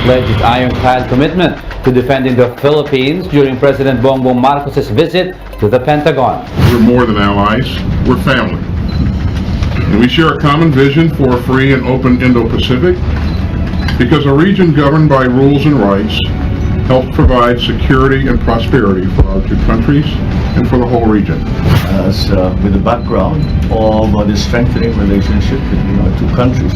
pledged its ironclad commitment to defending the Philippines during President Bongbong Marcos' visit to the Pentagon. We're more than allies, we're family. And we share a common vision for a free and open Indo-Pacific because a region governed by rules and rights helps provide security and prosperity for our two countries and for the whole region. As with the background of the strengthening relationship between our two countries,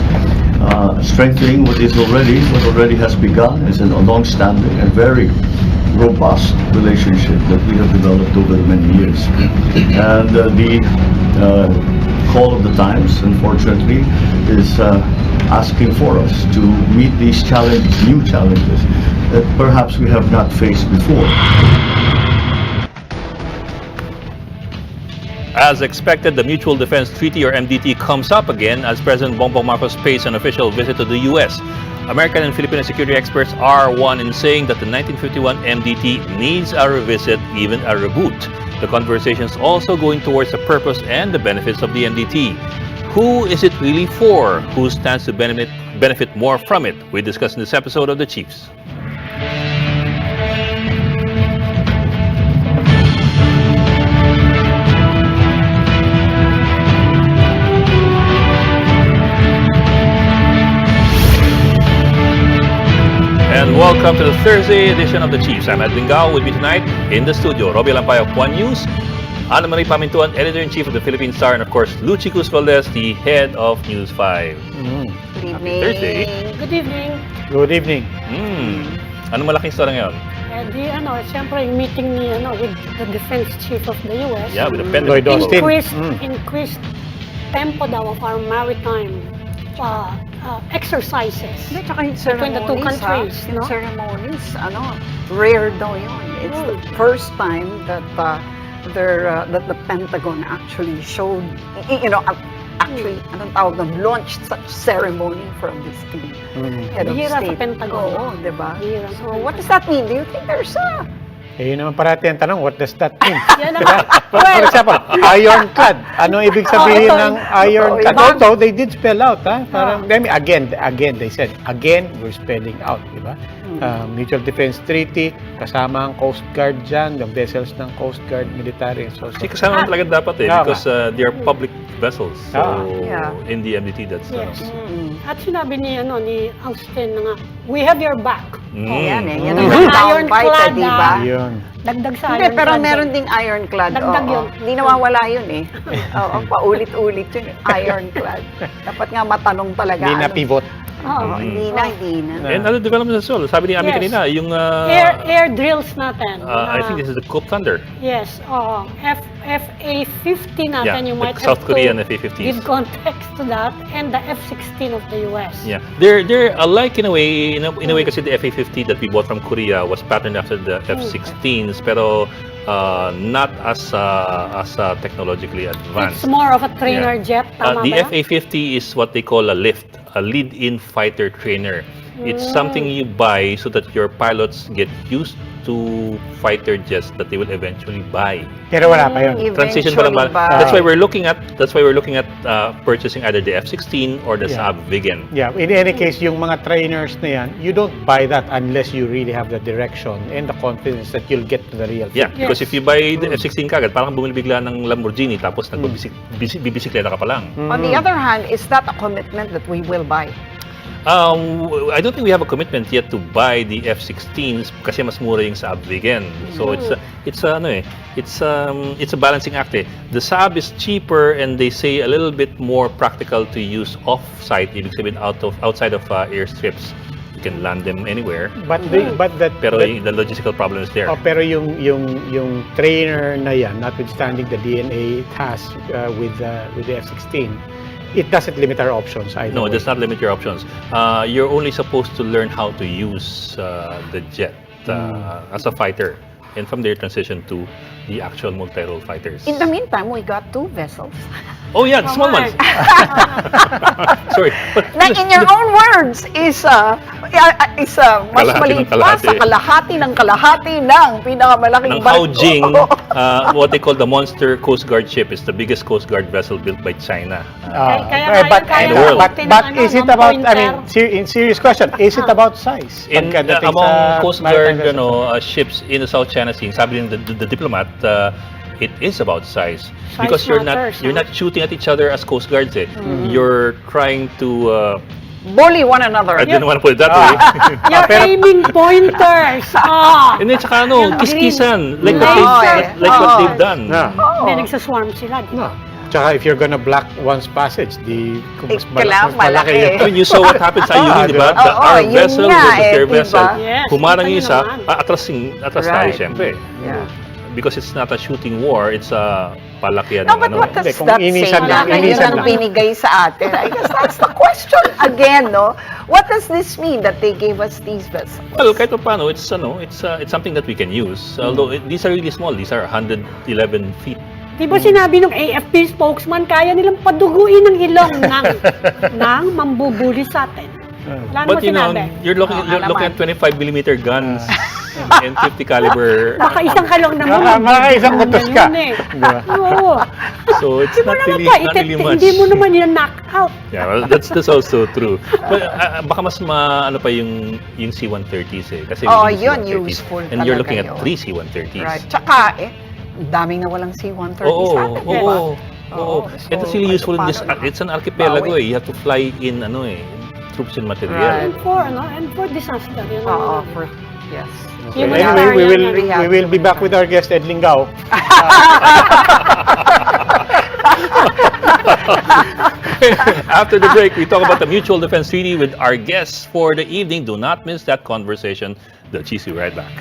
strengthening what already has begun is a long-standing and very robust relationship that we have developed over many years. And the call of the times, unfortunately, is asking for us to meet these challenges, new challenges that perhaps we have not faced before. As expected, the Mutual Defense Treaty or MDT comes up again as President Bongbong Marcos pays an official visit to the U.S. American and Filipino security experts are one in saying that the 1951 MDT needs a revisit, even a reboot. The conversation is also going towards the purpose and the benefits of the MDT. Who is it really for? Who stands to benefit more from it? We discuss in this episode of The Chiefs. And welcome to the Thursday edition of The Chiefs. I'm Edwin Gao. With me tonight in the studio, Robbie Lampayo of One News, Ana Marie Pamintuan, Editor-in-Chief of the Philippine Star, and of course, Lucy Cruz Valdez, the head of News 5. Good evening. Happy Thursday. Good evening. Good evening. Ano malaking story ngayon? Siyempre yung meeting ni with the defense chief of the US. Yeah, with the Pentagon. Increased tempo daw of our maritime exercises between the two countries. Yung ceremonies, rare daw yun. It's the first time that that the Pentagon actually showed, launched such ceremony from this team. Head of Bihira state. sa Pentagon. Oo, diba? Bihira. So, what does that mean? Do you think there's Yun naman parati ang tanong, what does that mean? Yan Diba? For example, ironclad. Ano ibig sabihin ng ironclad? Although they did spell out, parang, again, they said, again, we're spelling out, diba? Mutual Defense Treaty, kasama ang Coast Guard dyan, yung vessels ng Coast Guard, military, and so. Kasi kasama talaga dapat because they are public vessels. So, in the MDT, that's... Yes. At sinabi ni Austin na nga, we have your back. Yan ang Ironclad, diba? Yun. Dagdag sa Hindi, ironclad. pero meron ding ironclad. Dagdag yun. Hindi nawawala yun eh. Oo, paulit-ulit yun. Ironclad. Dapat nga matanong talaga. Hindi na pivot. Hindi na. And other developments as well. Sabi ni Ami kanina, yung... air drills natin. I think this is the Coop Thunder. Yes. FA-50 natin, you might South have Korean to FA-50s. give context to that, and the F-16 of the US. Yeah, they're alike in a way. In a way, kasi the FA-50 that we bought from Korea was patterned after the F-16s, pero not as technologically advanced. It's more of a trainer jet. Tama The ba? FA-50 is what they call a LIFT, a lead-in fighter trainer. It's something you buy so that your pilots get used to fighter jets that they will eventually buy. Pero wala pa yun. Transition pa lang. That's why we're looking at purchasing either the F-16 or the Saab Viggen. Yeah, in any case, yung mga trainers na yan, you don't buy that unless you really have the direction and the confidence that you'll get to the real thing. Yeah, because if you buy the F-16 kagad, parang bumili bigla ng Lamborghini tapos nagbibisikleta ka pa lang. On the other hand, is that a commitment that we will buy? I don't think we have a commitment yet to buy the F-16s kasi mas mura yung Saab Viggen. So it's a balancing act. The Saab is cheaper and they say a little bit more practical to use off-site, ibig sabihin outside of airstrips. You can land them anywhere. Pero the logistical problem is there. Pero yung trainer na yan, notwithstanding the DNA it has with the F-16, it doesn't limit our options either. No, it does not limit your options. You're only supposed to learn how to use the jet as a fighter, and from there transition to the actual multi-role fighters. In the meantime, we got two vessels. Oh yeah, the small ones. Sorry. Like in your own words, is mas Kalahati ng maliit pa sa kalahati ng pinakamalaking Ng barko. Haojing, what they call the monster Coast Guard ship is the biggest Coast Guard vessel built by China. But is it about, I mean, in serious question, is it about size? In Pagkadating among sa Coast maritime Guard vessels? ships in the South China Sea, sabi ng the diplomat, it is about size because matters, you're not shooting at each other as Coast Guards. You're trying to. Bully one another. I didn't want to put it that way. You're aiming pointers. And then saka kiss-kissan like what they've done. Then nagsaswarm sila. di ba? Tsaka if you're gonna block one's passage, mas Kailangan malaki. yun. I mean, you saw what happened sa Yulin, di ba? Oo, Our yun vessel nga versus their diba? vessel. Yes, Humarang yung kita isa, nyo atras tayo Right. siyempre. Yeah. Because it's not a shooting war, it's a palakihan No, ng but what does Hindi, kung that say? inisan lang, Na yun inisan ang lang. binigay sa atin. I guess that's the question again, no? What does this mean that they gave us these vessels? Well, kahit pa paano, it's something that we can use. Although these are really small, these are 111 feet. Di ba sinabi ng AFP spokesman, kaya nilang paduguin ang ilong ng mambubuli sa atin. Wala But naman you know, sinabi. you're looking at 25mm guns and 50 caliber. Baka isang kalong naman. Baka isang kutos ka. Diba? Oo. So it's Di mo not naman really much. Hindi mo naman yun knock out. Yeah, well, that's also true. But baka mas ano pa yung C-130s eh. Kasi Oh, yung yun, C-130s. useful And you're looking talaga at yun. 3 C-130s. Right. Tsaka, daming nawalang C-130 Oo, sa atin, di ba? oo. And it's really useful in this. It's an archipelago eh. You have to fly in troops and material. Right. And for disaster. Yun Oo, ang- yes. Anyway, we will be back with our guest, Ed Lingao. After the break, we talk about the Mutual Defense Treaty with our guests for the evening. Do not miss that conversation. The Cheese will be right back.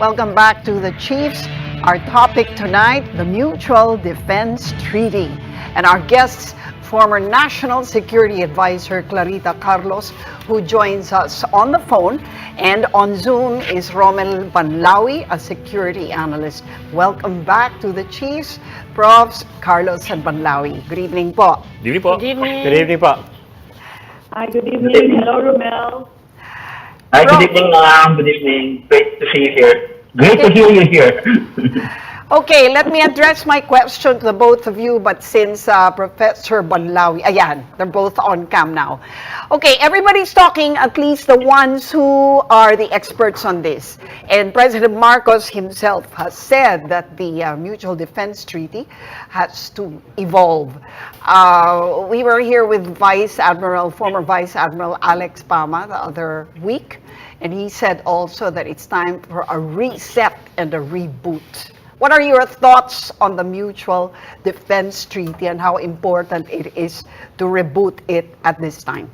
Welcome back to the Chiefs. Our topic tonight, the Mutual Defense Treaty. And our guests, former National Security Advisor Clarita Carlos, who joins us on the phone, and on Zoom is Romel Banlawi, a security analyst. Welcome back to the Chiefs, Profs Carlos and Banlawi. Good evening po. Good evening po. Good evening. Good evening po. Hi, good evening. Hello, Romel. Hi, good evening, ma'am. Good evening. Great to see you here. Great to hear you here. Okay, let me address my question to the both of you, but since Professor Banlawi, ayan, they're both on cam now. Okay, everybody's talking, at least the ones who are the experts on this. And President Marcos himself has said that the Mutual Defense Treaty has to evolve. We were here with former Vice Admiral Alex Pama the other week, and he said also that it's time for a reset and a reboot. What are your thoughts on the Mutual Defense Treaty and how important it is to reboot it at this time?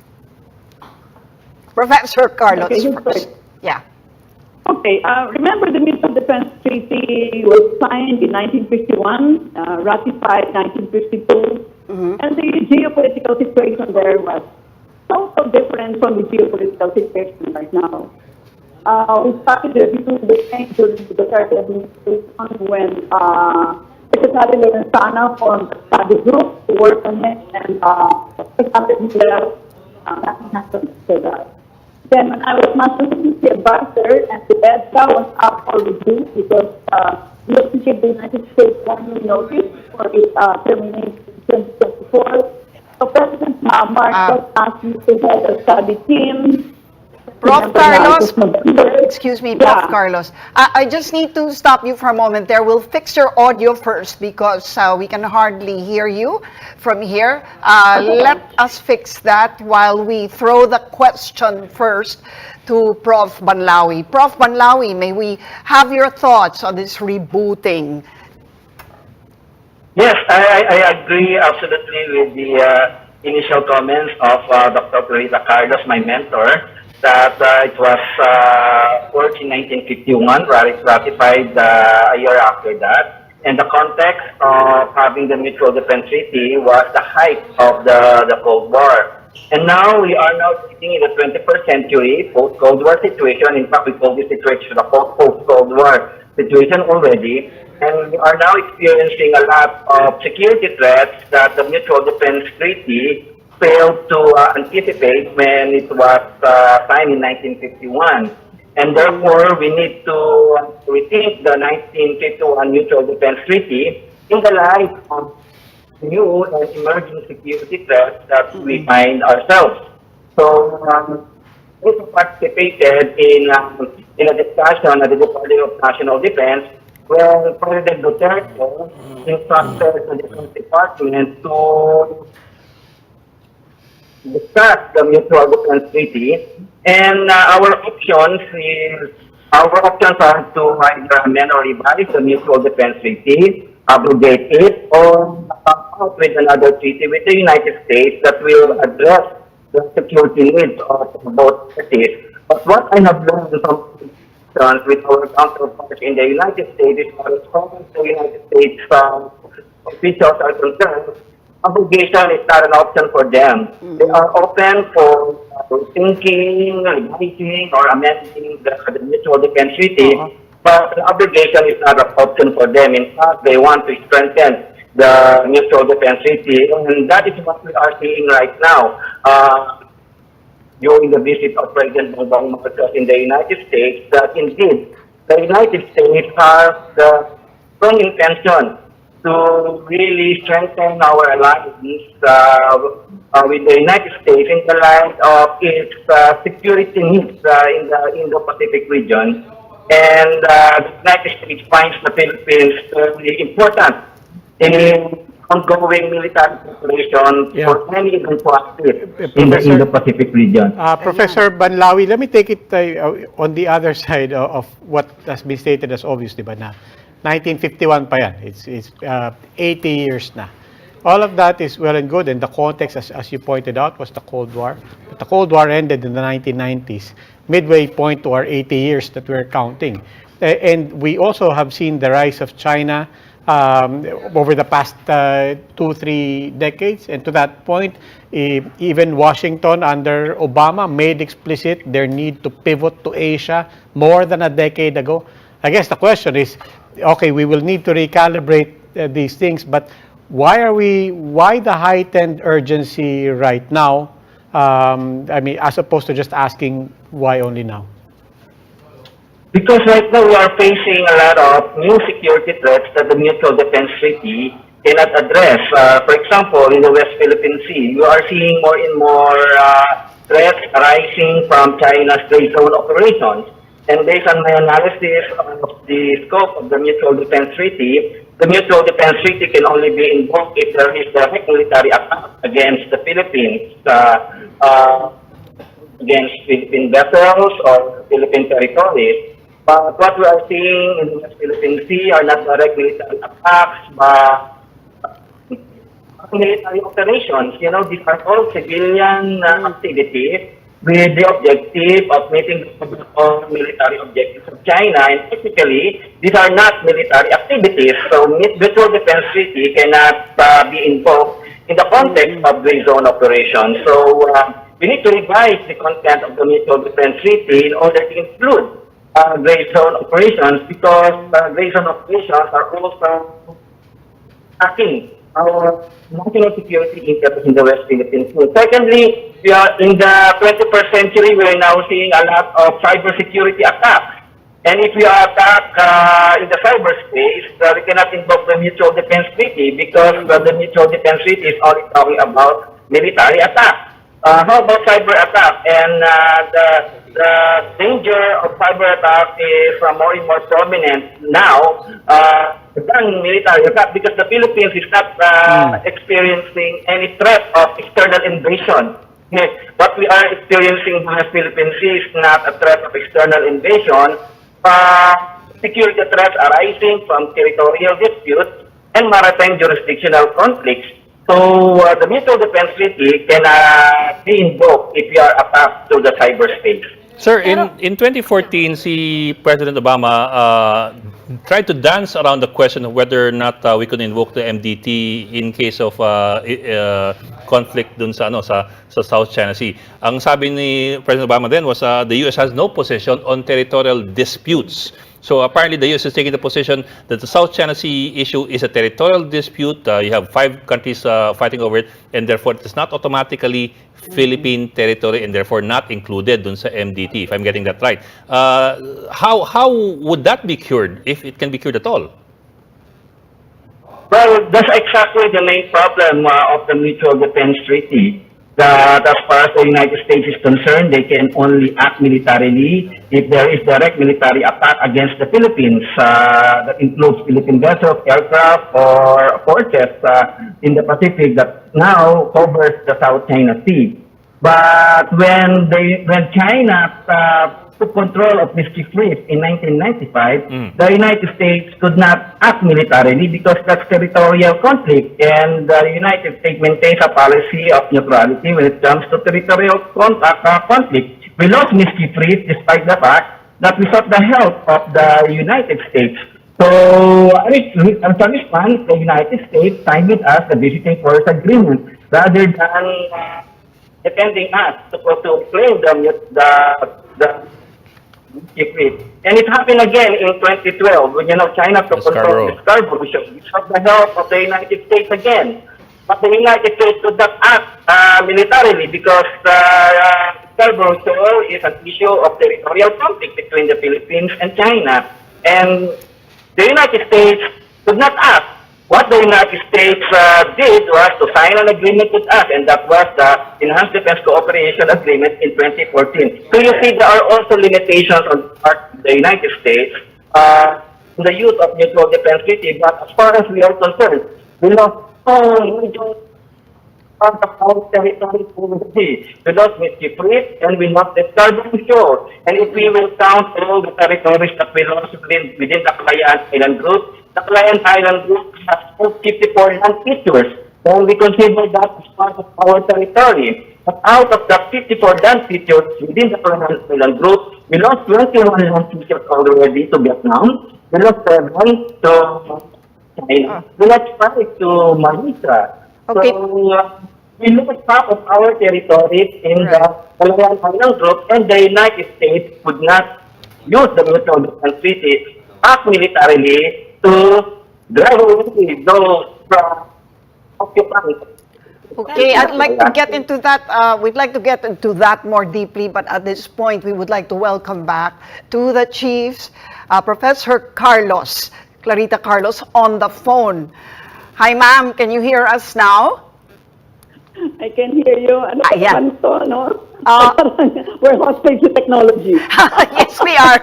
Professor Carlos Okay, you first. first. Yeah. Okay, remember the Mutual Defense Treaty was signed in 1951, ratified 1952, and the geopolitical situation there was so different from the geopolitical situation right now. We started the change during the Duterte administration when Secretary Lorenzana formed a study group to work on it, and nothing happened after that. Then when I was National Security Advisor and the EDSA was up for review because we have to give the United States 1 year notice for its termination in 2024. So President Marcos asked me to head a study team. Prof. Carlos, November. excuse me, Prof. Yeah. Carlos. I just need to stop you for a moment there. We'll fix your audio first because we can hardly hear you from here. Let us fix that while we throw the question first to Prof. Banlawi. Prof. Banlawi, may we have your thoughts on this rebooting? Yes, I agree absolutely with the initial comments of Dr. Clarita Carlos, my mentor, that it was worked in 1951, ratified a year after that. And the context of having the Mutual Defense Treaty was the height of the Cold War. And now we are now sitting in the 21st century, post-Cold War situation. In fact, we call this situation a post-Cold War situation already. And we are now experiencing a lot of security threats that the Mutual Defense Treaty failed to anticipate when it was signed in 1951. And therefore, we need to rethink the 1951 Mutual Defense Treaty in the light of new and emerging security threats that we find ourselves. So, we participated in a discussion at the Department of National Defense where President Duterte instructed the Defense Department to discuss the Mutual Defense Treaty, and our options are to either amend or revise the Mutual Defense Treaty, abrogate it, or come out with another treaty with the United States that will address the security needs of both parties. But what I have learned from discussions with our counterparts in the United States is that as far as the United States officials are concerned, abrogation is not an option for them. They are open for thinking, revising, or amending the Mutual Defense Treaty, but the abrogation is not an option for them. In fact, they want to strengthen the Mutual Defense Treaty, and that is what we are seeing right now during the visit of President Bongbong Marcos in the United States, that indeed the United States has the strong intention to really strengthen our alliance with the United States in the light of its security needs in the Indo-Pacific region. And the United States finds the Philippines very important in ongoing military cooperation for many eventualities in the Indo-Pacific region. Professor Banlawi, let me take it on the other side of what has been stated as obvious, di ba na? 1951 pa yan. It's 80 years na. All of that is well and good, and the context, as you pointed out, was the Cold War. But the Cold War ended in the 1990s, midway point to our 80 years that we're counting. And we also have seen the rise of China over the past 2-3 decades. And to that point, even Washington under Obama made explicit their need to pivot to Asia more than a decade ago. I guess the question is, okay, we will need to recalibrate these things, but why the heightened urgency right now? I mean, as opposed to just asking why only now? Because right now we are facing a lot of new security threats that the Mutual Defense Treaty cannot address. For example, in the West Philippine Sea, you are seeing more and more threats arising from China's gray zone operations. And based on my analysis of the scope of the Mutual Defense Treaty, the Mutual Defense Treaty can only be invoked if there is direct military attack against the Philippines, against Philippine vessels or Philippine territories. But what we are seeing in the West Philippine Sea are not direct military attacks, but military operations. You know, these are all civilian activities with the objective of meeting all military objectives of China. And technically, these are not military activities. So, Mutual Defense Treaty cannot be invoked in the context of gray zone operations. So, we need to revise the content of the Mutual Defense Treaty in order to include gray zone operations, because gray zone operations are also attacking our national security interests in the West Philippines. Secondly, we are in the 21st century, we are now seeing a lot of cybersecurity attacks. And if we are attacked in the cyberspace, we cannot invoke the Mutual Defense Treaty, because the Mutual Defense Treaty is only talking about military attack. How about cyber attack? And the danger of cyber attack is more and more prominent now than military attack, because the Philippines is not experiencing any threat of external invasion. Yes, what we are experiencing in the Philippines is not a threat of external invasion, security threats arising from territorial disputes and maritime jurisdictional conflicts. So the Mutual Defense Treaty can be invoked if we are attacked through the cyberspace. Sir, in 2014, si President Obama tried to dance around the question of whether or not we could invoke the MDT in case of conflict dun sa South China Sea. Ang sabi ni President Obama then was the US has no position on territorial disputes. So apparently the US is taking the position that the South China Sea issue is a territorial dispute. You have 5 countries fighting over it, and therefore it is not automatically Philippine territory and therefore not included dun sa MDT, if I'm getting that right. How would that be cured, if it can be cured at all? Well, that's exactly the main problem of the Mutual Defense Treaty. That as far as the United States is concerned, they can only act militarily if there is direct military attack against the Philippines. That includes Philippine vessels, aircraft, or forces in the Pacific that now covers the South China Sea. But when China took control of Mischief Reef in 1995, the United States could not act militarily because that's territorial conflict, and the United States maintains a policy of neutrality when it comes to territorial conflict. We lost Mischief Reef despite the fact that we sought the help of the United States. So, as a response, the United States signed with us the Visiting Force Agreement rather than defending us to claim the Secret. And it happened again in 2012 when China took control of Scarborough. We sought the help of the United States again. But the United States could not act militarily because Scarborough Shoal is an issue of territorial conflict between the Philippines and China. And the United States could not act. What the United States did was to sign an agreement with us, and that was the Enhanced Defense Cooperation Agreement in 2014. So you see, there are also limitations on the United States in the use of Mutual Defense Treaty, but as far as we are concerned, we lost part of our territory over the sea. We lost Mischief Reef, and we lost the Scarborough Shoal. And if we will count all the territories that we lost within the Kalayaan Island Group, the Kalayaan Island Group has 54 land features, and we consider that as part of our territory. But out of the 54 land features within the Kalayaan Island Group, we lost 21 land features already to Vietnam. We lost 7 to China. We lost 5 to Malaysia. Okay. So, we lost half of our territories in the Kalayaan Island Group, and the United States would not use the Mutual Defense Treaty act militarily to drive away those occupants. Okay, I'd like to get into that. We'd like to get into that more deeply, but at this point, we would like to welcome back to the Chiefs, Professor Clarita Carlos, on the phone. Hi, ma'am. Can you hear us now? I can hear you. Ano ba Ayan. naman to, no? We're hostage to technology. Yes, we are.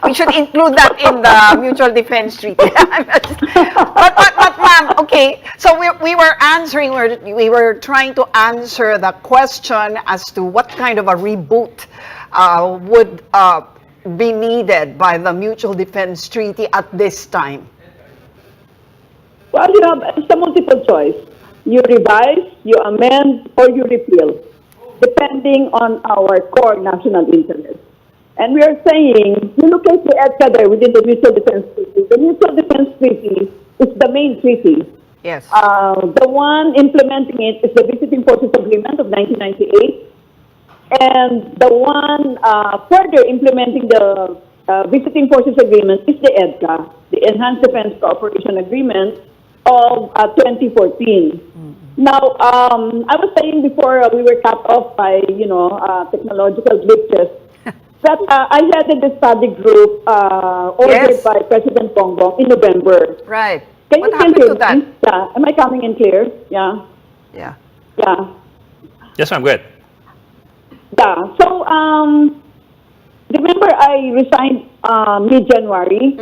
We should include that in the Mutual Defense Treaty. but ma'am, okay. So we were answering, we were trying to answer the question as to what kind of a reboot would be needed by the Mutual Defense Treaty at this time. Well, it's a multiple choice. You revise, you amend, or you repeal, depending on our core national interest. And we are saying, you look at the EDCA there within the Mutual Defense Treaty. The Mutual Defense Treaty is the main treaty. Yes. The one implementing it is the Visiting Forces Agreement of 1998. And the one further implementing the Visiting Forces Agreement is the EDCA, the Enhanced Defense Cooperation Agreement of 2014. Now, I was saying before we were cut off by, technological glitches, that I headed the study group ordered Yes. by President Bongbong in November. Right. Can What you happened hear to that? me? Yeah. Am I coming in clear? Yeah. Yeah. Yeah. Yes, ma'am, go ahead. Yeah. So, remember I resigned mid-January.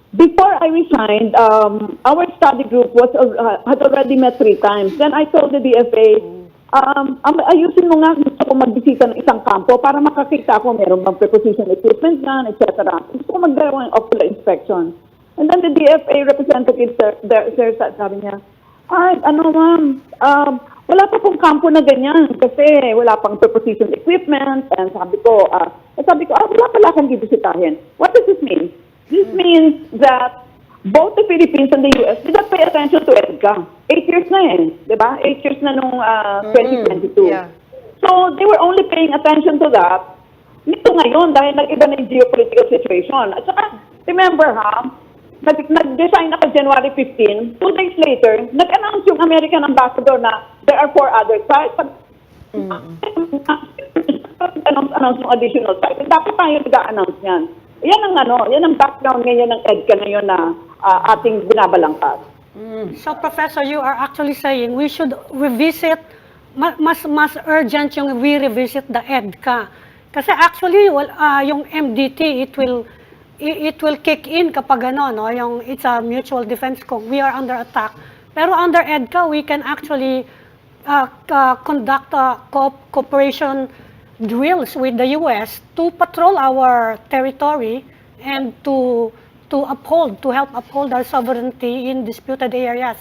Before I resigned, our study group had already met 3 times. Then I told the DFA, ayusin mo nga, gusto ko magbisita ng isang kampo para makakita ko meron bang preposition equipment yan, etc. Gusto ko magdaraw ng ocular inspection. And then the DFA representative, sir, sabi niya, ay, ma'am, wala pa pong kampo na ganyan kasi wala pang preposition equipment and sabi ko, wala pala akong bibisitahin. What does this mean? This means that both the Philippines and the US did not pay attention to EDCA. 8 years na di ba? 8 years na nung 2022. Yeah. So, they were only paying attention to that nito ngayon dahil nag-iba na yung geopolitical situation. At saka, remember nag-design ako January 15, 2 days later, nag-announce yung American ambassador na there are 4 other sites. Announce yung additional sites. Dapat tayo nag-announce yan. Yan ang background ngayon ng EDCA ngayon na ating binabalangkas. So, Professor, you are actually saying we should revisit, mas urgent yung we-revisit the EDCA. Kasi actually, yung MDT, it will kick in kapag yung it's a mutual defense kung we are under attack. Pero under EDCA, we can actually conduct cooperation drills with the US to patrol our territory and to help uphold our sovereignty in disputed areas.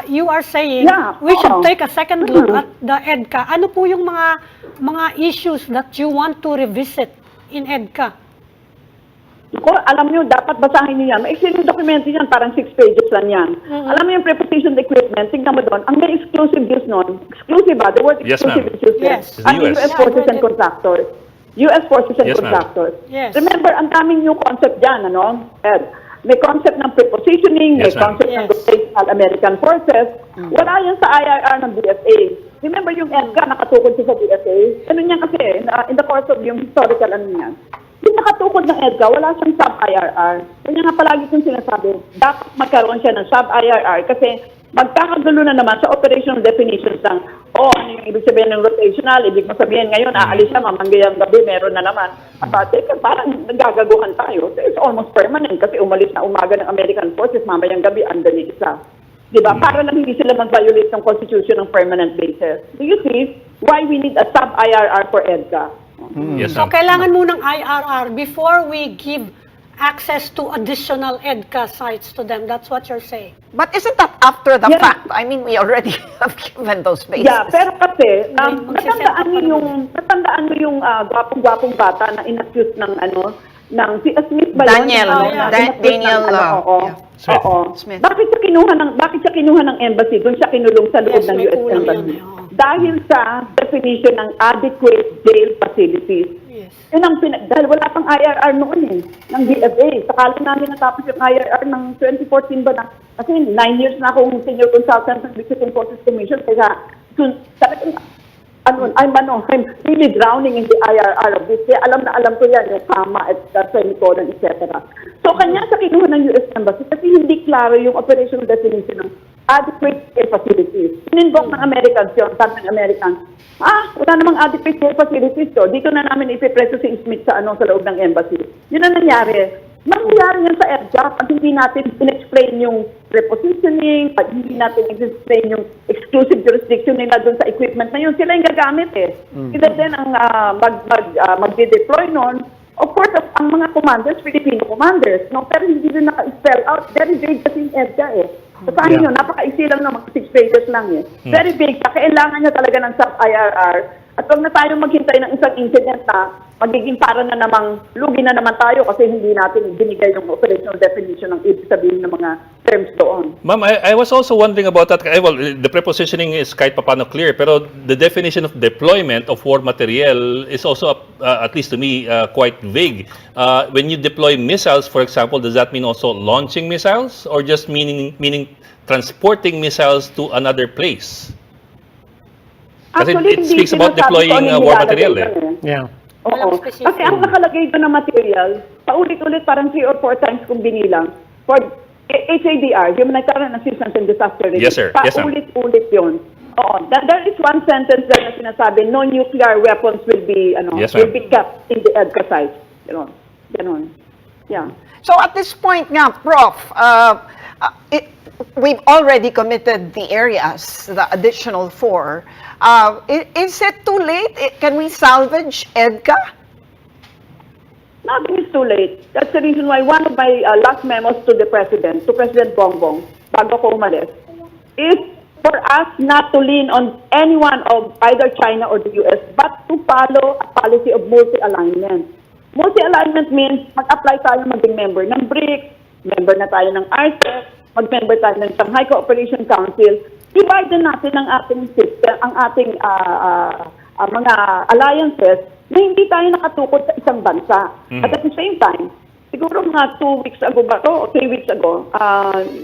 You are saying we should take a second look at the EDCA. Ano po yung mga issues that you want to revisit in EDCA? Alam nyo, dapat basahin niyo yan. Maiksi yung dokumento yan, parang 6 pages lang yan. Alam mo yung preposition equipment, tingnan mo doon, ang may exclusive use nun, exclusive the word exclusive is used there. Ang US forces and contractors. US forces and contractors. Yes. Remember, ang daming new concept dyan, Ed? May concept ng prepositioning, may concept ng rotational American forces. Wala yan sa IRR ng DFA. Remember yung EDCA, nakatukod siya sa DFA? Ganun yan kasi, in the course of yung historical yan. Yung nakatukod ng EDCA, wala siyang sub-IRR. Kanya nga palagi kong sinasabi, dapat magkaroon siya ng sub-IRR kasi magkakagulo na naman sa operational definitions ng, ano yung ibig sabihin ng rotational, ibig mo sabihin ngayon, aalis siya, mamanggayang gabi, meron na naman. Parang nagagaguhan tayo. So it's almost permanent kasi umalis na umaga ng American forces, mamayang gabi, andun yung isa. Diba? Para lang hindi sila mag-violate ng constitution ng permanent basis. Do you see why we need a sub-IRR for EDCA? Yes, So, kailangan munang IRR before we give access to additional EDCA sites to them. That's what you're saying. But isn't that after the fact? I mean, we already have given those bases. Yeah, pero kasi, natandaan mo yung gwapong-gwapong bata na inaccuse ng si Smith ba yun? Daniel. Daniel. Smith. Bakit siya kinuha ng embassy? Doon siya kinulong sa loob ng US Embassy. Dahil sa definition ng adequate jail facilities. Yes. Yun ang dahil wala pang IRR noon ng DFA. Sakala namin natapos yung IRR ng 2014 ba na? Kasi 9 years na akong senior consultant ng Visiting Forces Commission. Kaya talagang I'm really drowning in the IRR of this. Kaya alam ko yan, yung comma at semicolon, etc. So, kanya sa kinuha ng US Embassy kasi hindi klaro yung operational definition ng adequate care facilities. Ininvoke ng Americans yun, sabi ng Americans, wala namang adequate care facilities to. Dito na namin ipipreso si Smith sa loob ng embassy. Yun ang nangyari. Mangyayari yan sa EDCA pag hindi natin in-explain yung repositioning, pag hindi natin in-explain yung exclusive jurisdiction nila doon sa equipment na yun, sila yung gagamit Sila din ang mag-deploy nun. Of course, ang mga commanders, Filipino commanders, pero hindi rin naka-spell out. Very vague kasi yung EDCA Basahin nyo, napaka-easy lang naman, 6 pages lang Very big, kailangan nyo talaga ng sub-IRR. At huwag na tayong maghintay ng isang incident na magiging para na namang lugi na naman tayo kasi hindi natin binigay yung operational definition ng ibig sabihin ng mga terms doon. Ma'am, I was also wondering about that. Well, the prepositioning is kahit papano clear, pero the definition of deployment of war material is also, at least to me, quite vague. When you deploy missiles, for example, does that mean also launching missiles or just meaning transporting missiles to another place? Kasi it speaks about deploying war material Yeah. Oo. Kasi ang nakalagay doon na material, paulit-ulit parang 3 or 4 times kung binilang. For HADR, Humanitarian Assistance and Disaster Relief. Yes, sir. Yes, ma'am. Paulit-ulit yun. Oo. There is one sentence there na sinasabi, no nuclear weapons will be will be kept in the EDCA site. Ganon. Yeah. So at this point nga, Prof, we've already committed the areas, the additional 4. Is it too late? Can we salvage EDCA? Nothing is too late. That's the reason why one of my last memos to President Bongbong, bago ko umalis, is for us not to lean on any one of either China or the US, but to follow a policy of multi-alignment. Multi-alignment means mag-apply tayo maging member ng BRICS, member na tayo ng RCEP, mag-member tayo ng Shanghai Cooperation Council. Divide natin ang ating system, ang ating mga alliances na hindi tayo nakatukod sa isang bansa. At the same time, siguro mga 2 weeks ago ba to, o 3 weeks ago,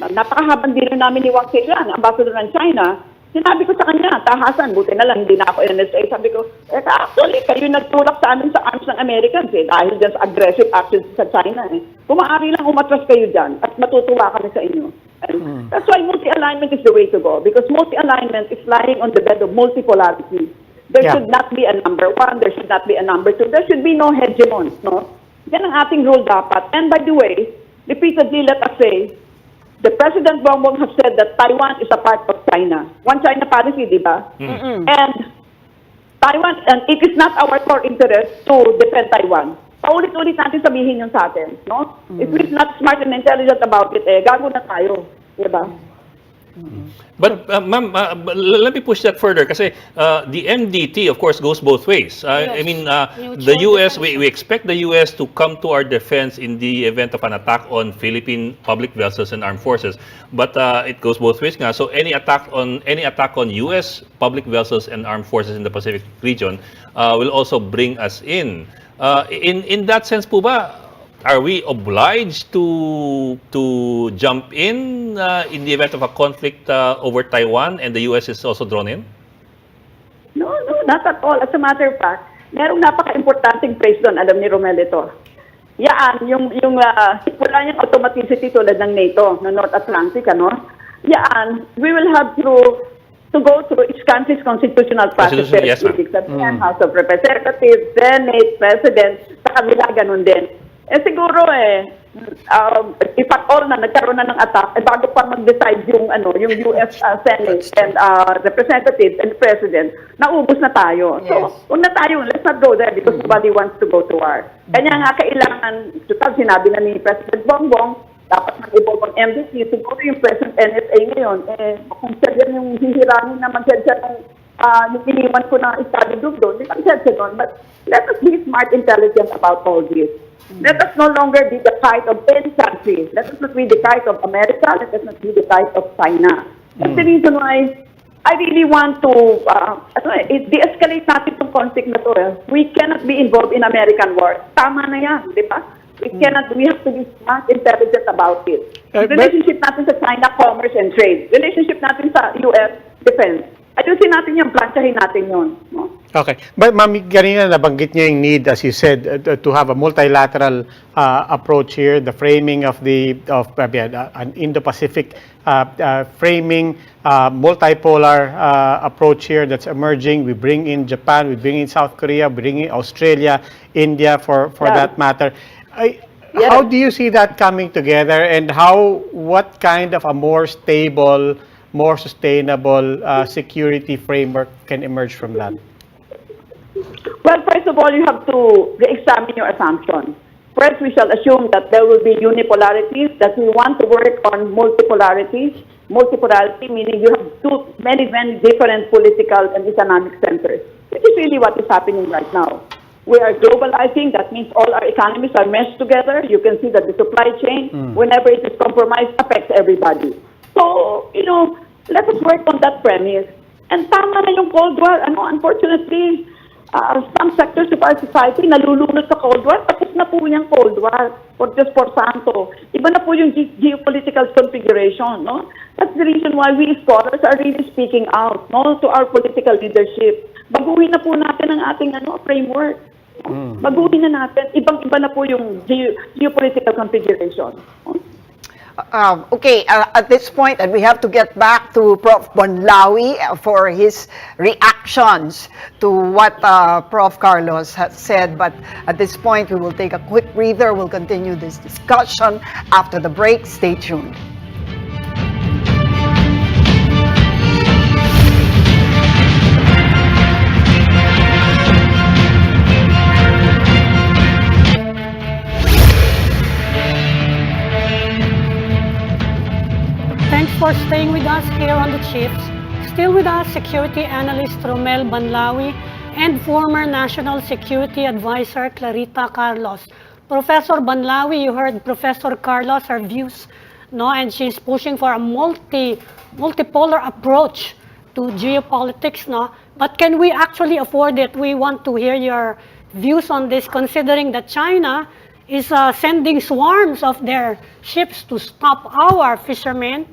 napakahabang dinner namin ni Wang Zhejiang, ambassador ng China. Sinabi ko sa kanya, tahasan, buti na lang, hindi na ako NSA. Sabi ko, actually, kayo nagtulak sa amin sa arms ng Americans dahil dyan sa aggressive actions sa China. Kung maaari lang umatras kayo dyan at matutuwa kami sa inyo. And that's why multi-alignment is the way to go, because multi-alignment is lying on the bed of multipolarity. There should not be a number 1, there should not be a number 2, there should be no hegemons, no? Yan ang ating rule dapat. And by the way, repeatedly, let us say, the President Bongbong has said that Taiwan is a part of China. One China policy, di ba? And Taiwan, and it is not our core interest to defend Taiwan. Paulit-ulit natin sabihin yun sa atin, no? If we're not smart and intelligent about it, gago na tayo, di ba? But ma'am, let me push that further kasi the MDT of course goes both ways. I mean, the US, we expect the US to come to our defense in the event of an attack on Philippine public vessels and armed forces. But it goes both ways nga. So any attack on US public vessels and armed forces in the Pacific region will also bring us in. In that sense po ba, are we obliged to jump in the event of a conflict over Taiwan and the US is also drawn in? No, not at all. As a matter of fact, merong napaka-importanting phrase doon, alam ni Romel ito. Yaan, wala niyang automaticity tulad ng NATO, ng North Atlantic, ano? Yaan, we will have to go through each country's constitutional process. Yes, ma'am. House of Representatives, Senate, President, sa kabila ganun din. Siguro if at all na nagkaroon na ng attack, bago pa mag-decide yung US Senate and Representatives and President, naubos na tayo. So, kung na tayo, let's not go there because nobody wants to go to war. Kanya nga kailangan, total sinabi na ni President Bongbong, dapat mag-evolve ang MDT. Siguro yung present NSA ngayon, kung siya yan yung hihiramin na mag-headset ng yung iniwan ko na study group doon, hindi mag-headset doon. But let us be smart, intelligent about all this. Let us no longer be the kite of any country. Let us not be the kite of America. Let us not be the kite of China. That's the reason why I really want to de-escalate natin itong conflict na to. We cannot be involved in American war. Tama na yan, di ba? We have to be smart, intelligent about it. Relationship natin sa China, commerce and trade. Relationship natin sa US, defense. Ayusin natin yung plansyahin natin yun. No? Okay. But Mami, kanina nabanggit niya yung need, as you said, to have a multilateral approach here, the framing of an Indo-Pacific framing, multipolar approach here that's emerging. We bring in Japan, we bring in South Korea, we bring in Australia, India for that matter. How do you see that coming together, and what kind of a more stable, more sustainable security framework can emerge from that? Well, first of all, you have to re-examine your assumption. First, we shall assume that there will be unipolarities, that we want to work on multipolarity. Multipolarity meaning you have many different political and economic centers. This is really what is happening right now. We are globalizing. That means all our economies are meshed together. You can see that the supply chain, whenever it is compromised, affects everybody. So, let us work on that premise. And tama na yung Cold War. Unfortunately, some sectors of our society nalulunod sa Cold War. Tapos na po yung Cold War. For santo. Iba na po yung geopolitical configuration. No? That's the reason why we scholars are really speaking out, no, to our political leadership. Baguhin na po natin ang ating framework. Baguhin na natin. Ibang-iba na po yung geopolitical configuration. Okay, at this point, and we have to get back to Prof. Bonlawi for his reactions to what Prof. Carlos has said. But at this point, we will take a quick breather. We'll continue this discussion after the break. Stay tuned. Thanks for staying with us here on the CHIEFS. still with us security analyst Romel Banlawi and former National Security Advisor Clarita Carlos. Professor Banlawi, you heard Professor Carlos, her views, no, and she's pushing for a multipolar approach to geopolitics, no. But can we actually afford it? We want to hear your views on this, considering that China is sending swarms of their ships to stop our fishermen,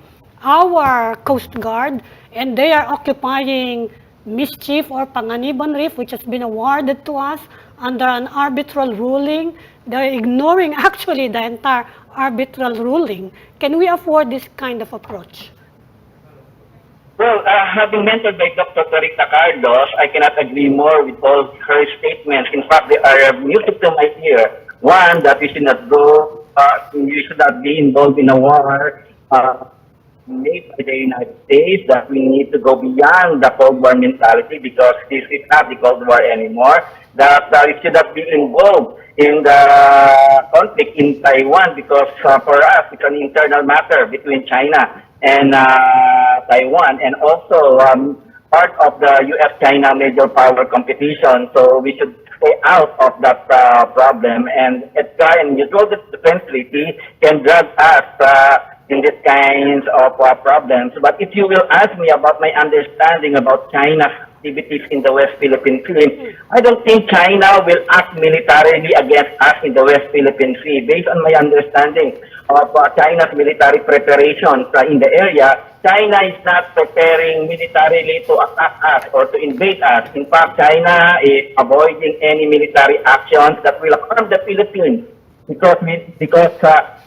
our Coast Guard, and they are occupying Mischief or Panganiban Reef, which has been awarded to us under an arbitral ruling. They're ignoring actually the entire arbitral ruling. Can we afford this kind of approach? Well, having mentioned by Dr. Clarita Carlos, I cannot agree more with all her statements. In fact, there are music to my ear. One, that we should not be involved in a war made by the United States, that we need to go beyond the Cold War mentality because this is not the Cold War anymore, that we should not be involved in the conflict in Taiwan because for us, it's an internal matter between China and Taiwan, and also part of the U.S.-China major power competition. So we should stay out of that problem, and mutual defense treaty can drag us in these kinds of problems. But if you will ask me about my understanding about China's activities in the West Philippine Sea, I don't think China will act militarily against us in the West Philippine Sea. Based on my understanding of China's military preparations in the area, China is not preparing militarily to attack us or to invade us. In fact, China is avoiding any military actions that will harm the Philippines because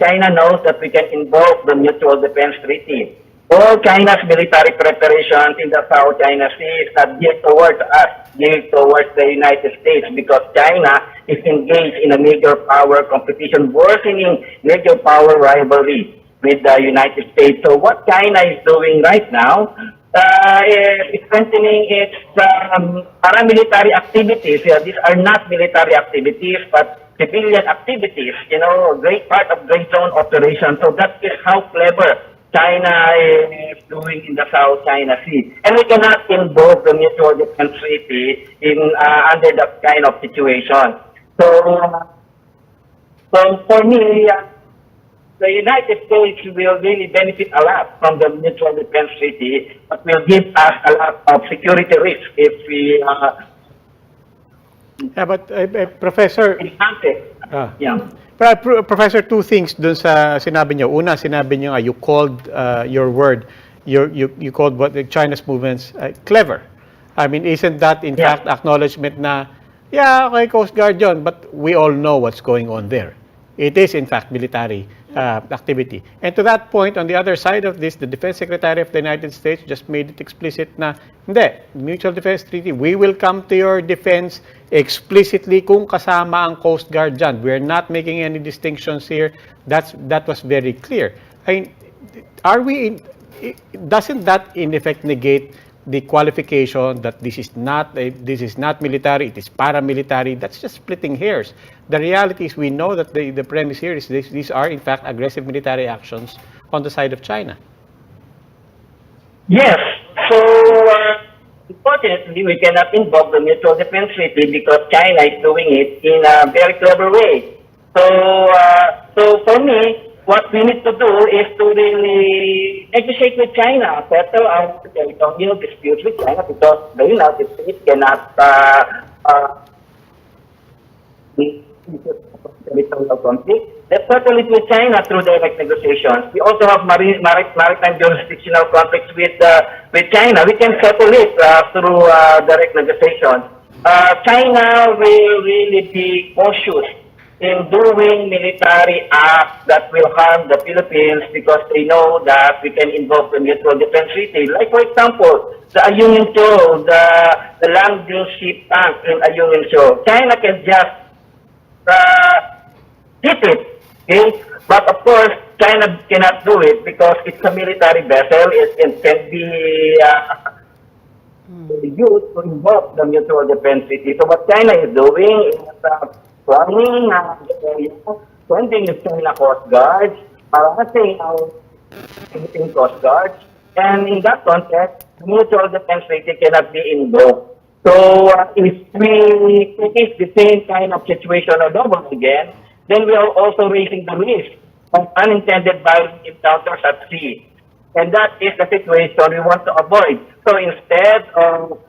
China knows that we can invoke the Mutual Defense Treaty. All China's military preparations in the South China Sea is not geared towards us, geared towards the United States, because China is engaged in a major power competition, worsening major power rivalry with the United States. So what China is doing right now is strengthening its paramilitary activities. These are not military activities, but civilian activities, a great part of gray zone operation. So that is how clever China is doing in the South China Sea. And we cannot invoke the Mutual Defense Treaty under that kind of situation. So for me, the United States will really benefit a lot from the Mutual Defense Treaty, but will give us a lot of security risk if we Yeah, but Professor, enhance it. Yeah. Professor, two things dun sa sinabi niyo. Una, sinabi niyo you called your word, you called what China's movements clever. I mean, isn't that in fact acknowledgement na, yeah, okay, Coast Guard yun, but we all know what's going on there. It is in fact military activity. And to that point, on the other side of this, the Defense Secretary of the United States just made it explicit na, hindi, Mutual Defense Treaty, we will come to your defense explicitly kung kasama ang Coast Guard dyan. We're not making any distinctions here. That was very clear. I mean, doesn't that in effect negate the qualification that this is not military, it is paramilitary? That's just splitting hairs. The reality is we know that the premise here is these are in fact aggressive military actions on the side of China. Yes. So, unfortunately, we cannot invoke the Mutual Defense Treaty because China is doing it in a very clever way. So for me, what we need to do is to really negotiate with China, settle our territorial disputes with China, because the United States cannot territorial conflict. Let's settle it with China through direct negotiations. We also have maritime jurisdictional conflicts with China. We can settle it through direct negotiations. China will really be cautious in doing military acts that will harm the Philippines because they know that we can invoke the Mutual Defense Treaty. Like, for example, the Ayungin Shoal, the landing ship tank in Ayungin Shoal. China can just hit it, okay? But of course, China cannot do it because it's a military vessel. It can be used to invoke the Mutual Defense Treaty. So what China is doing is sending the China Coast Guards, harassing our Philippine Coast Guards, and in that context, the mutual defense treaty cannot be invoked. So if we face the same kind of situation all over again, then we are also raising the risk of unintended violent encounters at sea. And that is the situation we want to avoid. So instead of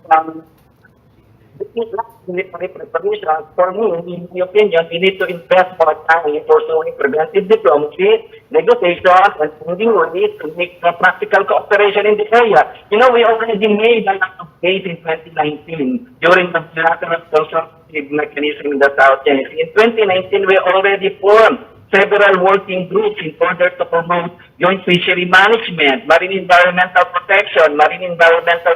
military preparation, for me, in my opinion, we need to invest more time in pursuing preventive diplomacy, negotiations, and finding ways to make practical cooperation in the area. You know, we already made a lot of gains in 2019 during the bilateral consultative mechanism in the South China Sea. In 2019, we already formed several working groups in order to promote joint fishery management, marine environmental protection, marine environmental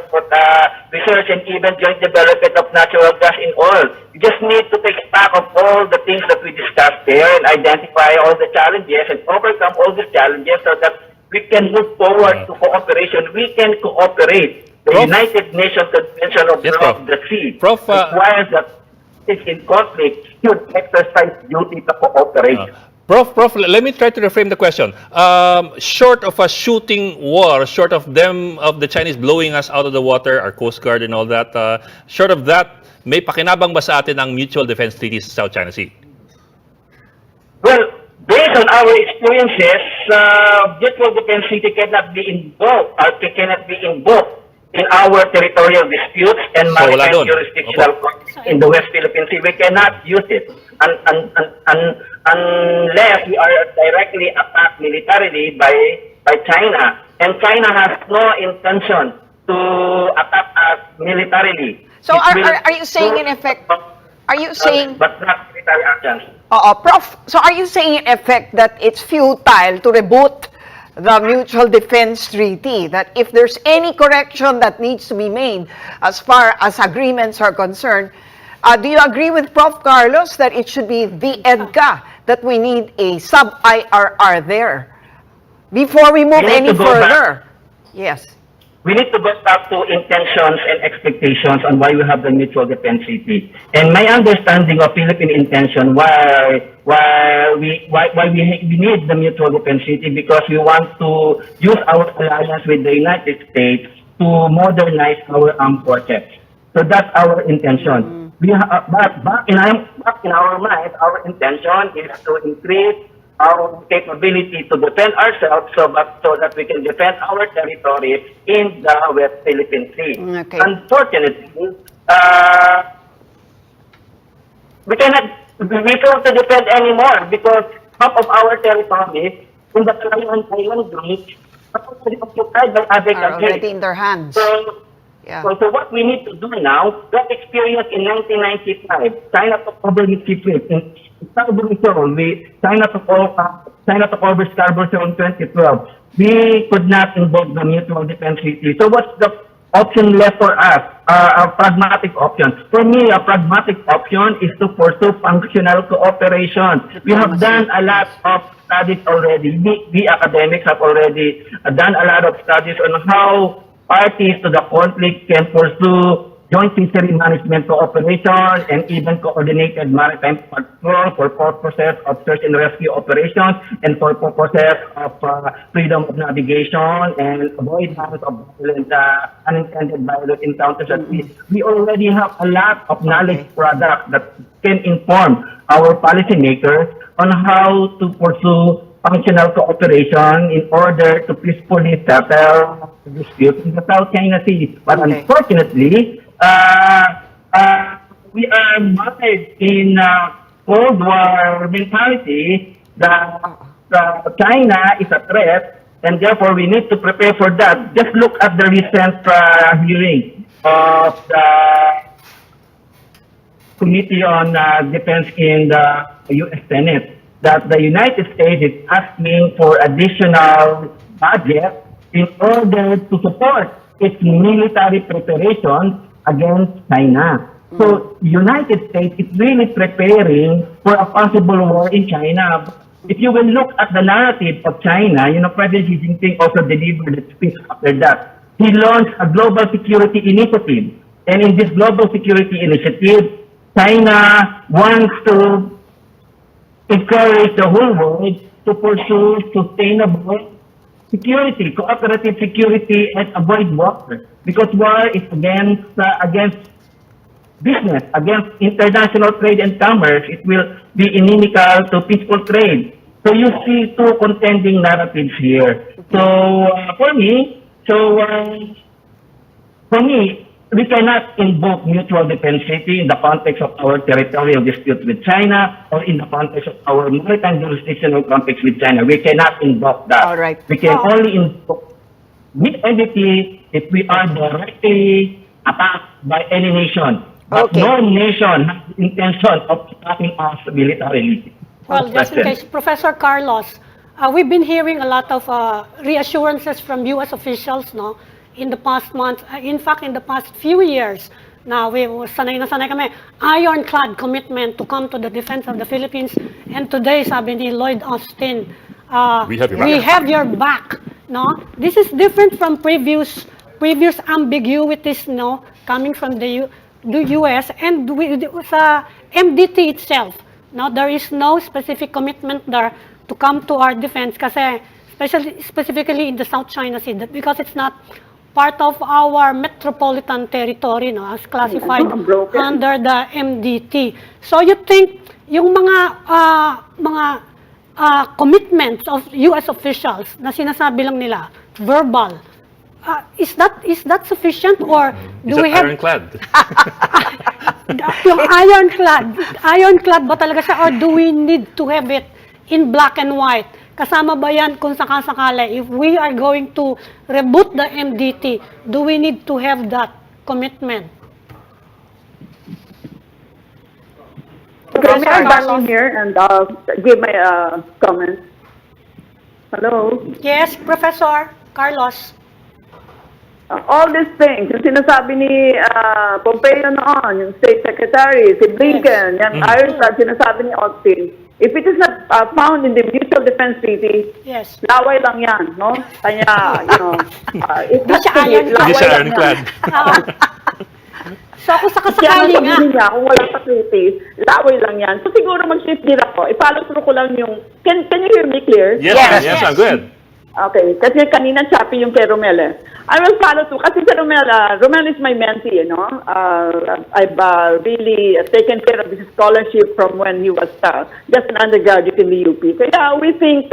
research, and even joint development of natural gas in oil. You just need to take stock of all the things that we discussed there and identify all the challenges and overcome all these challenges so that we can move forward to cooperation. We can cooperate. The Prof? United Nations Convention of Yes, Law Prof. of the Sea Prof, requires that states in conflict should exercise duty to cooperate. Prof, let me try to reframe the question. Short of a shooting war, short of the Chinese blowing us out of the water, our Coast Guard and all that, short of that, may pakinabang ba sa atin ang mutual defense treaty sa South China Sea? Well, based on our experiences, mutual defense treaty cannot be invoked in our territorial disputes and So, wala maritime doon. jurisdictional conflicts in the West Philippine Sea. We cannot use it unless we are directly attacked militarily by China. And China has no intention to attack us militarily. So It will are you saying in effect, are you saying, but not military actions. Prof, so are you saying in effect that it's futile to reboot the Mutual Defense Treaty, that if there's any correction that needs to be made as far as agreements are concerned, do you agree with Prof. Carlos that it should be the EDCA, that we need a sub-IRR there before we move We need any to go further? Yes. We need to go back to intentions and expectations on why we have the mutual defense treaty. And my understanding of Philippine intention why we need the mutual defense treaty, because we want to use our alliance with the United States to modernize our armed forces. So that's our intention. Back in our minds, our intention is to increase our capability to defend ourselves so that we can defend our territory in the West Philippine Sea. Okay. Unfortunately, we fail to defend anymore because half of our territory in the Caribbean island group are already occupied by other Are already countries. in their hands. So, Yeah. so what we need to do now, that experience in 1995, China took over the Seafleet. In Scarborough Shoal, China took over Scarborough Shoal in 2012. We could not invoke the mutual defense treaty. So what's the option left for us? A pragmatic option. For me, a pragmatic option is to pursue functional cooperation. We have done a lot of studies already. We academics have already done a lot of studies on how parties to the conflict can pursue joint fishery management cooperation and even coordinated maritime patrol for purposes of search and rescue operations and for purposes of freedom of navigation and avoidance of violent, unintended violent encounters at sea. We already have a lot of knowledge products that can inform our policymakers on how to pursue functional cooperation in order to peacefully settle disputes in the South China Sea. But unfortunately, we are mired in Cold War mentality that China is a threat, and therefore we need to prepare for that. Just look at the recent hearing of the Committee on Defense in the U.S. Senate, that the United States is asking for additional budget in order to support its military preparation against China. So the United States is really preparing for a possible war in China. If you will look at the narrative of China, President Xi Jinping also delivered a speech after that. He launched a global security initiative. And in this global security initiative, China wants to encourage the whole world to pursue sustainable security, cooperative security, and avoid war. because war is against business, against international trade and commerce. It will be inimical to peaceful trade. So you see two contending narratives here. So for me, we cannot invoke mutual defense treaty in the context of our territorial dispute with China or in the context of our maritime jurisdictional conflicts with China. We cannot invoke that. All right. We can only invoke with entity if we are directly attacked by any nation. But Okay. no nation has the intention of attacking us militarily. Well, just in case, Professor Carlos, we've been hearing a lot of reassurances from U.S. officials, no, in the past month. In fact, in the past few years, now we sanay na sanay kami, ironclad commitment to come to the defense of the Philippines. And today, sabi ni Lloyd Austin, We have your back. we have your back. No, this is different from previous ambiguities, no, coming from the U.S. and sa MDT itself. No, there is no specific commitment there to come to our defense kasi specifically in the South China Sea because it's not part of our metropolitan territory, no, as classified under the MDT. So you think yung mga commitments of US officials na sinasabi lang nila verbal, is that sufficient or do we have ironclad? yung ironclad ba talaga siya or do we need to have it in black and white? Kasama ba yan kung sakasakali? If we are going to reboot the MDT, do we need to have that commitment? Okay, may I back in here and give my comments? Hello? Yes, Professor Carlos. All these things, yung sinasabi ni Pompeo noon, yung State Secretary, si Blinken, yung ironclad, sinasabi ni Austin, if it is not found in the Mutual Defense Treaty, Yes. laway lang yan, no? Kanya, it Di has siya to be, ironclad. Hindi laway siya lang ironclad. yan. So kung Kaya sakasakali nga, sabihin niya, kung wala pa treaty, laway lang yan. So siguro mag-shift din ako. I-follow through ko lang yung, can you hear me clear? Yes, I'm good. Okay, kasi kanina choppy yung kay Romel eh. I will follow through. Kasi si Romel is my mentee, you know. I've really taken care of his scholarship from when he was just an undergraduate in the UP. Kaya we think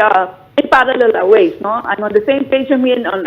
in parallel ways, no? I'm on the same page with him on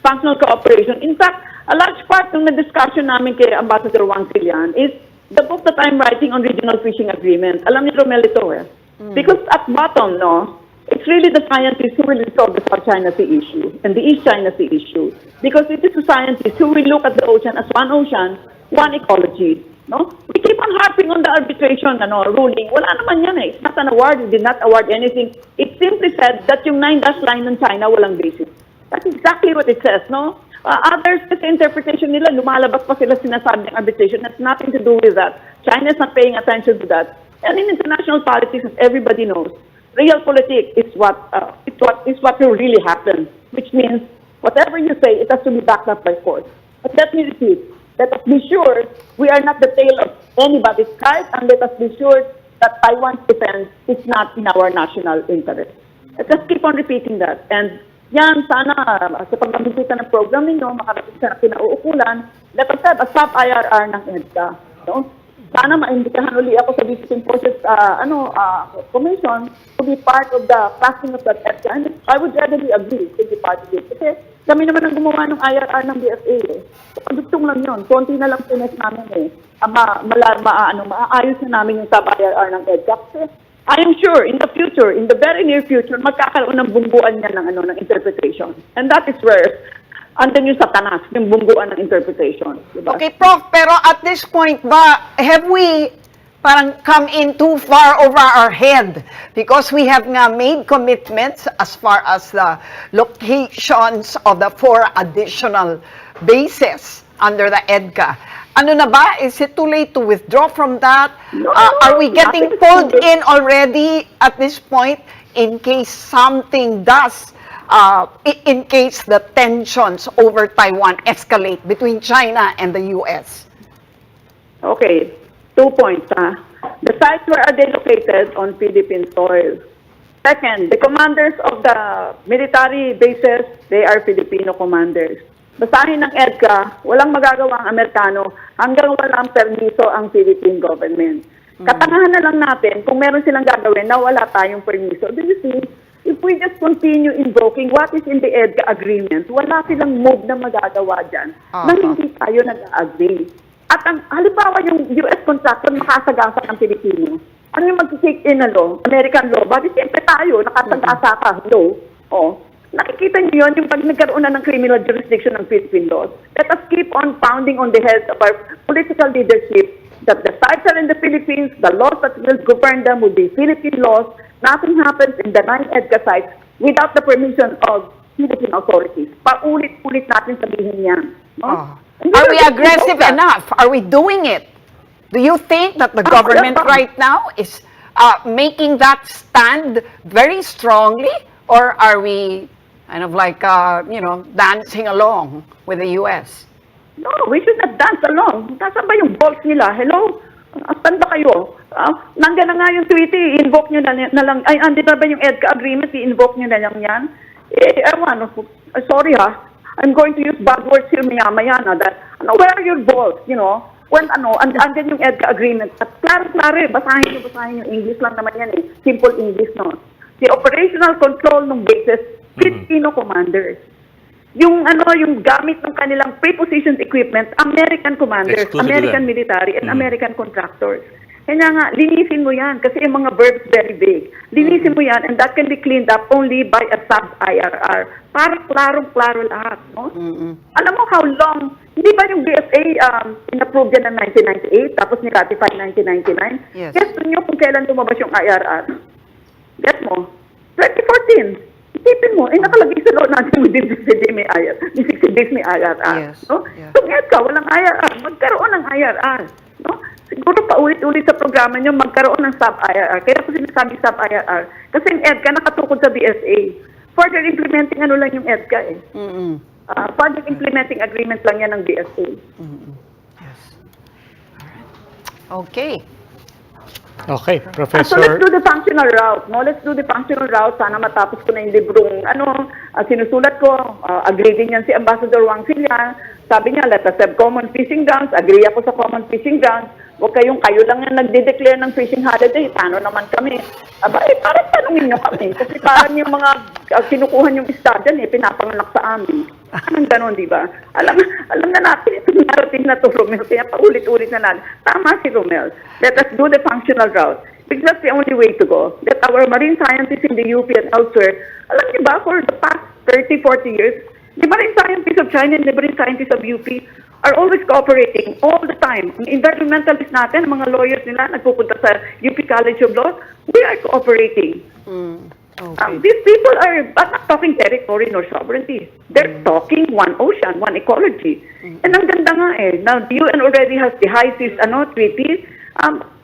functional cooperation. In fact, a large part ng discussion namin kay Ambassador Wang Silian is the book that I'm writing on regional fishing agreement. Alam ni Romel ito eh. Because at bottom, no, it's really the scientists who will resolve the South China Sea issue and the East China Sea issue. Because it is the scientists who will look at the ocean as one ocean, one ecology. No? We keep on harping on the arbitration ruling. Wala naman yan eh. It's not an award. It did not award anything. It simply said that yung 9-dash line ng China walang basis. That's exactly what it says, no? Others, kasi interpretation nila, lumalabas pa sila sinasabi ng arbitration. That's nothing to do with that. China is not paying attention to that. And in international politics, as everybody knows, real politics is what will really happen, which means whatever you say, it has to be backed up by force. But let me repeat, let us be sure we are not the tail of anybody's kite, and let us be sure that Taiwan's defense is not in our national interest. Let's just keep on repeating that. And yan, sana sa pagmamagita ng program ninyo, makarating sa kinauukulan, let us have a sub-IRR ng EDSA. No? Sana maimbitahan uli ako sa Visiting Forces Commission to be part of the passing of that EDSA. And I would readily agree to be part of it. Kasi kami naman ang gumawa ng IRR ng BFA eh. Pagdugtong lang yun. Konti na lang pinas namin eh. Maayos na namin yung sub-IRR ng EDSA. Kasi I am sure in the future, in the very near future, magkakaroon ng bungguan niya ng interpretation. And that is where andun yung satanas, yung bungguan ng interpretation. Diba? Okay, Prof, pero at this point ba, have we parang come in too far over our head? Because we have nga made commitments as far as the locations of the 4 additional bases under the EDCA. Ano na ba? Is it too late to withdraw from that? Are we getting pulled in already at this point in case something does, in case the tensions over Taiwan escalate between China and the U.S.? Okay, 2 points. The sites where are they located on Philippine soil? Second, the commanders of the military bases, they are Filipino commanders. basahin ng EDCA, walang magagawa ang Amerikano hanggang walang permiso ang Philippine government. Katangahan na lang natin kung meron silang gagawin na wala tayong permiso. Do you see, if we just continue invoking what is in the EDCA agreement, wala silang move na magagawa dyan na hindi tayo nag-agree. At ang halimbawa yung US contractor makasagasa ng Pilipino, ano yung mag-take in na law, American law? Bakit siyempre tayo, nakasagasa ka, law? Oh. Nakikita niyo yun, yung pag nagkaroon na ng criminal jurisdiction ng Philippine laws. Let us keep on pounding on the heads of our political leadership that the sites are in the Philippines, the laws that will govern them will be Philippine laws. Nothing happens in the 9 EDCA sites without the permission of Philippine authorities. Paulit-ulit natin sabihin yan. No? Are we aggressive enough? Are we doing it? Do you think that the government right now is making that stand very strongly? Or are we kind of like, dancing along with the U.S.? No, we should not dance along. Nasaan ba yung balls nila? Hello? Asan ba kayo? Nandiyan na nga yung treaty, i-invoke nyo na lang. Ay, andito na ba yung EDCA agreement, i-invoke nyo na lang yan? Sorry ha, I'm going to use bad words here maya-maya na that, where are your balls, when andyan yung EDCA agreement, at klaro-klaro basahin nyo, English lang naman yan simple English, no? The operational control ng bases, Filipino commanders. Yung gamit ng kanilang prepositioned equipment, American commanders, American military, and American contractors. Kaya nga, linisin mo yan kasi yung mga verbs very big. Linisin mo yan and that can be cleaned up only by a sub-IRR. Para klarong-klaro lahat, no? Alam mo how long, hindi ba yung BSA in-approve yan ng 1998 tapos ni-ratify 1999? Yes. Guess nyo kung kailan lumabas yung IRR? Get mo? 2014. Isipin mo, nakalagay sa law natin within 60 days may IRR. 60 days may IRR. Yes. No? Yes. So, ngayon ka, walang IRR. Magkaroon ng IRR. No? Siguro paulit-ulit sa programa nyo, magkaroon ng sub-IRR. Kaya po sinasabi sub-IRR. Kasi yung EDCA nakatukod sa BSA. Further implementing lang yung EDCA further implementing agreement lang yan ng BSA. Yes. Okay. Okay, So Professor. let's do the functional route, no? Let's do the functional route. Sana matapos ko na yung librong, sinusulat ko. Agree din yan si Ambassador Wang Silla. Sabi niya, let us have common fishing grounds. Agree ako sa common fishing grounds. Huwag kayo lang yung nagde-declare ng fishing holiday. Paano naman kami? Parang tanungin nyo kami. Kasi parang yung mga kinukuha yung isda dyan, pinapanganak sa amin. Anong ganon, di ba? Alam na natin itong narrative na to, Romel. Kaya paulit-ulit na natin. Tama si Romel. Let us do the functional route. Because that's the only way to go. That our marine scientists in the UP and elsewhere, alam niyo ba, for the past 30, 40 years, the marine scientists of China and the marine scientists of UP are always cooperating all the time. Ang environmentalists natin, mga lawyers nila, nagpupunta sa UP College of Law, we are cooperating. Okay. These people are not talking territory nor sovereignty. They're talking one ocean, one ecology. And ang ganda nga now the UN already has the high seas treaty.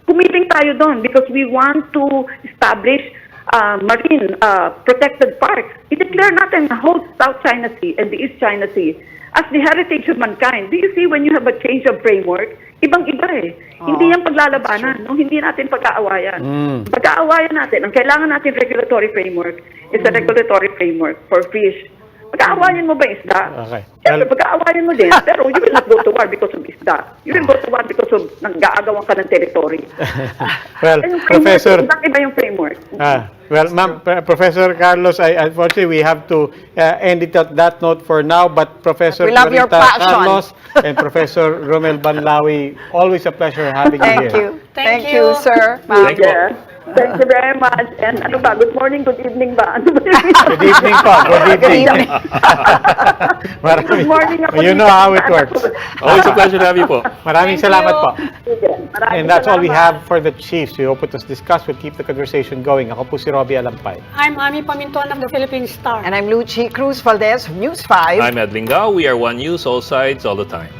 Pumiling tayo doon because we want to establish marine protected parks. I-declare natin the whole South China Sea and the East China Sea as the heritage of mankind. Do you see when you have a change of framework, ibang-iba Hindi yan paglalabanan, no? Hindi natin pag-aawayan. Pag-aawayan natin, ang kailangan natin regulatory framework is a regulatory framework for fish. Pag-aawayan mo ba isda? Okay. Siyempre, pag-aawayan mo din, pero you will not go to war because of isda. You will go to war because of nag-aagawan ka ng territory. Well, And yung framework, Professor. iba yung framework. Well, ma'am, Professor Carlos, unfortunately, we have to end it at that note for now. But Professor We love your Marita passion. Carlos and Professor Romel Banlawi, always a pleasure having you Thank here. you. Thank you, sir. Thank you. Yeah. Thank you very much. And good morning, good evening ba? Good evening po. Good evening. Good morning. You know how it works. Always a pleasure to have you po. Maraming salamat po. Maraming And that's all we salamat. have for the Chiefs. We hope it was discussed. We'll keep the conversation going. Ako po si Robbie Alampay. I'm Ami Pamintuan of the Philippine Star. And I'm Lucy Cruz Valdez, News 5. I'm Ed Lingao. We are One News, all sides, all the time.